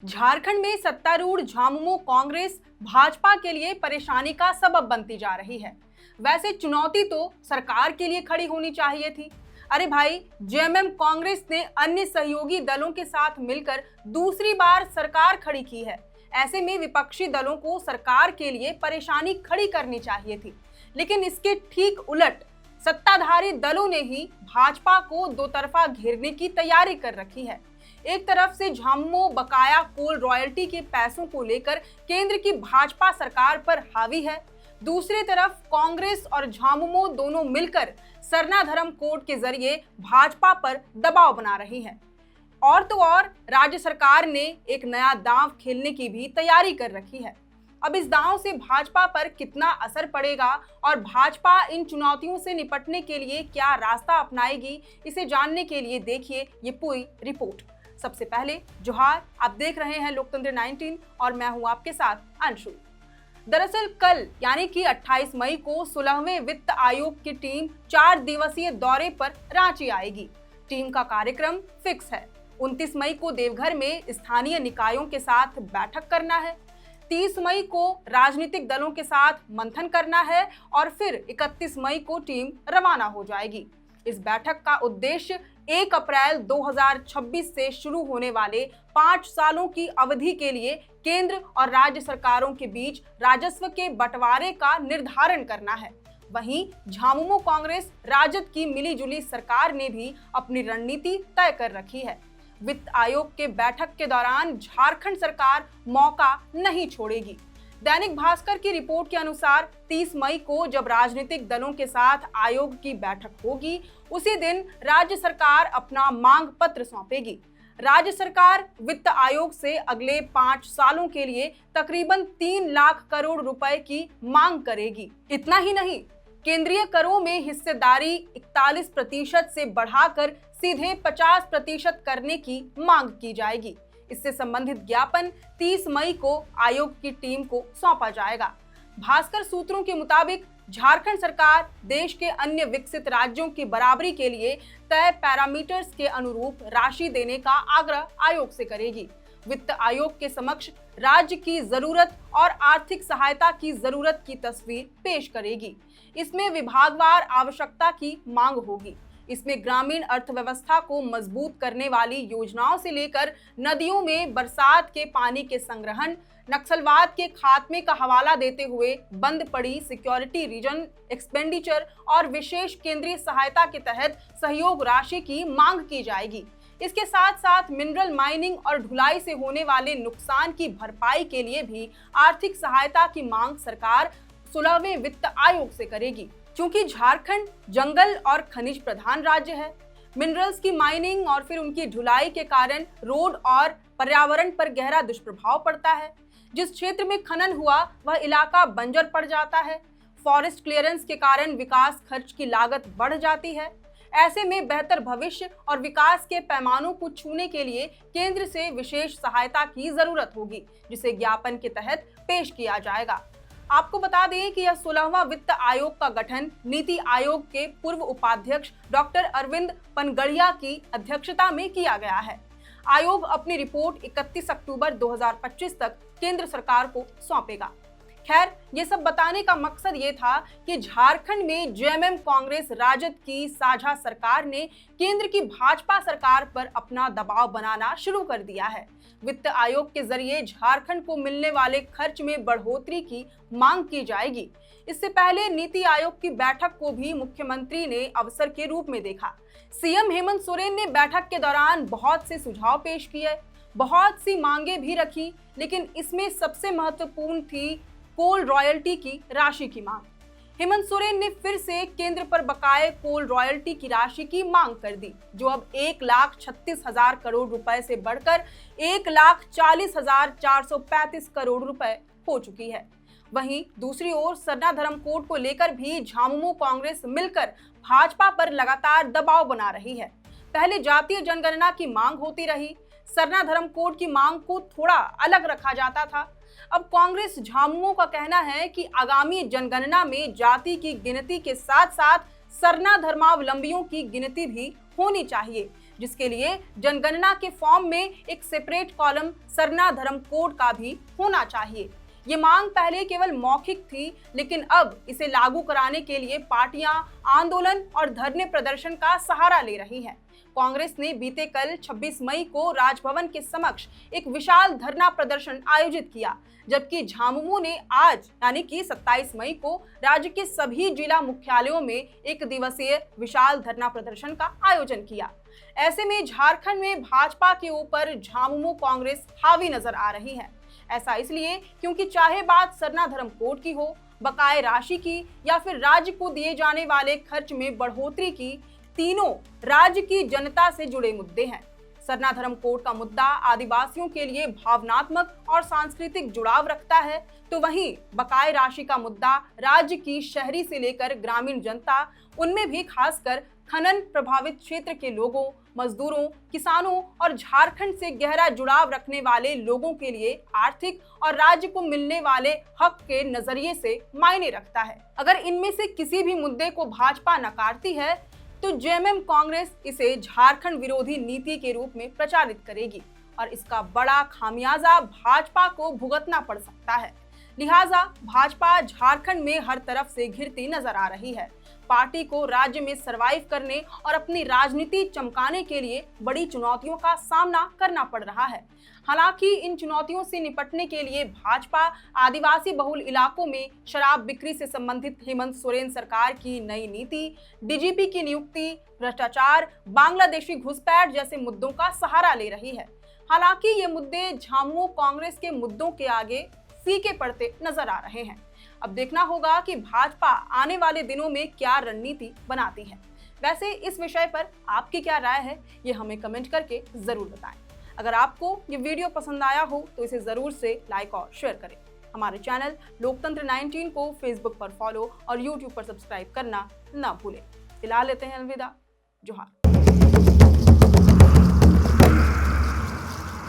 झारखंड में सत्तारूढ़ झामुमो कांग्रेस भाजपा के लिए परेशानी का सबब बनती जा रही है। वैसे चुनौती तो सरकार के लिए खड़ी होनी चाहिए थी। अरे भाई, जेएमएम कांग्रेस ने अन्य सहयोगी दलों के साथ मिलकर दूसरी बार सरकार खड़ी की है। ऐसे में विपक्षी दलों को सरकार के लिए परेशानी खड़ी करनी चाहिए थी, लेकिन इसके ठीक उलट सत्ताधारी दलों ने ही भाजपा को दो तरफा घेरने की तैयारी कर रखी है। एक तरफ से झामुमो बकाया कोल रॉयल्टी के पैसों को लेकर केंद्र की भाजपा सरकार पर हावी है, दूसरी तरफ कांग्रेस और झामुमो दोनों मिलकर सरना धर्म कोड के जरिए भाजपा पर दबाव बना रही है। और तो और राज्य सरकार ने एक नया दांव खेलने की भी तैयारी कर रखी है। अब इस दांव से भाजपा पर कितना असर पड़ेगा और भाजपा इन चुनौतियों से निपटने के लिए क्या रास्ता अपनाएगी, इसे जानने के लिए देखिए ये पूरी रिपोर्ट। सबसे पहले जोहार, आप देख रहे हैं लोकतंत्र 19 और मैं हूं आपके साथ अंशु। दरअसल कल यानी कि 28 मई को 16वें वित्त आयोग की टीम 4 दिवसीय दौरे पर रांची आएगी। टीम का कार्यक्रम फिक्स है। 29 मई को देवघर में स्थानीय निकायों के साथ बैठक करना है, 30 मई को राजनीतिक दलों के साथ मंथन करना है और फिर 31 मई को टीम रवाना हो जाएगी। इस बैठक का उद्देश्य 1 अप्रैल 2026 से शुरू होने वाले 5 सालों की अवधि के लिए केंद्र और राज्य सरकारों के बीच राजस्व के बंटवारे का निर्धारण करना है। वहीं झामुमो कांग्रेस राजद की मिलीजुली सरकार ने भी अपनी रणनीति तय कर रखी है। वित्त आयोग के बैठक के दौरान झारखंड सरकार मौका नहीं छोड़ेगी। दैनिक भास्कर की रिपोर्ट के अनुसार 30 मई को जब राजनीतिक दलों के साथ आयोग की बैठक होगी, उसी दिन राज्य सरकार अपना मांग पत्र सौंपेगी। राज्य सरकार वित्त आयोग से अगले 5 सालों के लिए तकरीबन 3 लाख करोड़ रुपए की मांग करेगी। इतना ही नहीं, केंद्रीय करों में हिस्सेदारी 41% से बढ़ाकर सीधे 50% करने की मांग की जाएगी। इससे संबंधित ज्ञापन 30 मई को आयोग की टीम को सौंपा जाएगा। भास्कर सूत्रों के मुताबिक झारखंड सरकार देश के अन्य विकसित राज्यों की बराबरी के लिए तय पैरामीटर्स के अनुरूप राशि देने का आग्रह आयोग से करेगी। वित्त आयोग के समक्ष राज्य की जरूरत और आर्थिक सहायता की जरूरत की तस्वीर पेश करेगी। इसमें विभागवार आवश्यकता की मांग होगी। इसमें ग्रामीण अर्थव्यवस्था को मजबूत करने वाली योजनाओं से लेकर नदियों में बरसात के पानी के संग्रहण, नक्सलवाद के खात्मे का हवाला देते हुए बंद पड़ी सिक्योरिटी रीजन एक्सपेंडिचर और विशेष केंद्रीय सहायता के तहत सहयोग राशि की मांग की जाएगी। इसके साथ साथ मिनरल माइनिंग और ढुलाई से होने वाले नुकसान की भरपाई के लिए भी आर्थिक सहायता की मांग सरकार 16वें वित्त आयोग से करेगी। क्योंकि झारखंड जंगल और खनिज प्रधान राज्य है, मिनरल्स की माइनिंग और फिर उनकी ढुलाई के कारण रोड और पर्यावरण पर गहरा दुष्प्रभाव पड़ता है। जिस क्षेत्र में खनन हुआ वह इलाका बंजर पड़ जाता है। फॉरेस्ट क्लियरेंस के कारण विकास खर्च की लागत बढ़ जाती है। ऐसे में बेहतर भविष्य और विकास के पैमानों को छूने के लिए केंद्र से विशेष सहायता की जरूरत होगी, जिसे ज्ञापन के तहत पेश किया जाएगा। आपको बता दें कि यह 16वां वित्त आयोग का गठन नीति आयोग के पूर्व उपाध्यक्ष डॉक्टर अरविंद पनगड़िया की अध्यक्षता में किया गया है। आयोग अपनी रिपोर्ट 31 अक्टूबर 2025 तक केंद्र सरकार को सौंपेगा। खैर, ये सब बताने का मकसद ये था कि झारखंड में जेएमएम कांग्रेस राजद की साझा सरकार ने केंद्र की भाजपा सरकार पर अपना दबाव बनाना शुरू कर दिया है। वित्त आयोग के जरिए झारखंड को मिलने वाले खर्च में बढ़ोतरी की मांग की जाएगी। इससे पहले नीति आयोग की बैठक को भी मुख्यमंत्री ने अवसर के रूप में देखा। सीएम हेमंत सोरेन ने बैठक के दौरान बहुत से सुझाव पेश किए, बहुत सी मांगे भी रखी, लेकिन इसमें सबसे महत्वपूर्ण थी कोल रॉयल्टी की राशि की मांग। हेमंत सोरेन ने फिर से केंद्र पर बकाये कोल रॉयल्टी की राशि की मांग कर दी, जो अब 1,36,000 करोड़ रुपए से बढ़कर 1,40,435 करोड़ रुपए हो चुकी है। वहीं दूसरी ओर सरना धर्म कोड को लेकर भी झामुमो कांग्रेस मिलकर भाजपा पर लगातार दबाव बना रही है। पहले जातीय जनगणना की मांग होती रही, सरना धर्म कोड की मांग को थोड़ा अलग रखा जाता था। अब कांग्रेस झामुमो का कहना है कि आगामी जनगणना में जाति की गिनती के साथ साथ सरना धर्मावलंबियों की गिनती भी होनी चाहिए, जिसके लिए जनगणना के फॉर्म में एक सेपरेट कॉलम सरना धर्म कोड का भी होना चाहिए। ये मांग पहले केवल मौखिक थी, लेकिन अब इसे लागू कराने के लिए पार्टियां आंदोलन और धरने प्रदर्शन का सहारा ले रही हैं। कांग्रेस ने बीते कल 26 मई को राजभवन के समक्ष एक विशाल धरना प्रदर्शन आयोजित किया, जबकि झामुमो ने आज यानी कि 27 मई को राज्य के सभी जिला मुख्यालयों में एक दिवसीय विशाल धरना प्रदर्शन का आयोजन किया। ऐसे में झारखंड में भाजपा के ऊपर झामुमो कांग्रेस हावी नजर आ रही है। ऐसा इसलिए क्योंकि चाहे बात सरना धर्म कोड की हो, बकाये राशि की या फिर राज्य को दिए जाने वाले खर्च में बढ़ोतरी की, तीनों राज्य की जनता से जुड़े मुद्दे हैं। सरना धर्म कोड का मुद्दा आदिवासियों के लिए भावनात्मक और सांस्कृतिक जुड़ाव रखता है, तो वहीं बकाये राशि का मुद्दा राज्य की शहरी से लेकर ग्रामीण जनता, उनमें भी खासकर खनन प्रभावित क्षेत्र के लोगों, मजदूरों, किसानों और झारखंड से गहरा जुड़ाव रखने वाले लोगों के लिए आर्थिक और राज्य को मिलने वाले हक के नजरिए से मायने रखता है। अगर इनमें से किसी भी मुद्दे को भाजपा नकारती है तो जेएमएम कांग्रेस इसे झारखंड विरोधी नीति के रूप में प्रचारित करेगी और इसका बड़ा खामियाजा भाजपा को भुगतना पड़ सकता है। लिहाजा भाजपा झारखंड में हर तरफ से घिरती नजर आ रही है। पार्टी को राज्य में सरवाइव करने और अपनी राजनीति चमकाने के लिए बड़ी चुनौतियों का सामना करना पड़ रहा है। हालांकि इन चुनौतियों से निपटने के लिए भाजपा आदिवासी बहुल इलाकों में शराब बिक्री से संबंधित हेमंत सोरेन सरकार की नई नीति, डीजीपी की नियुक्ति, भ्रष्टाचार, बांग्लादेशी घुसपैठ जैसे मुद्दों का सहारा ले रही है। हालांकि ये मुद्दे झामुमो कांग्रेस के मुद्दों के आगे फीके पड़ते नजर आ रहे हैं। अब देखना होगा कि भाजपा आने वाले दिनों में क्या रणनीति बनाती है। वैसे इस विषय पर आपकी क्या राय है, ये हमें कमेंट करके जरूर बताएं। अगर आपको ये वीडियो पसंद आया हो तो इसे जरूर से लाइक और शेयर करें। हमारे चैनल लोकतंत्र 19 को फेसबुक पर फॉलो और यूट्यूब पर सब्सक्राइब करना ना भूलें। फिलहाल लेते हैं अलविदा। जोहार।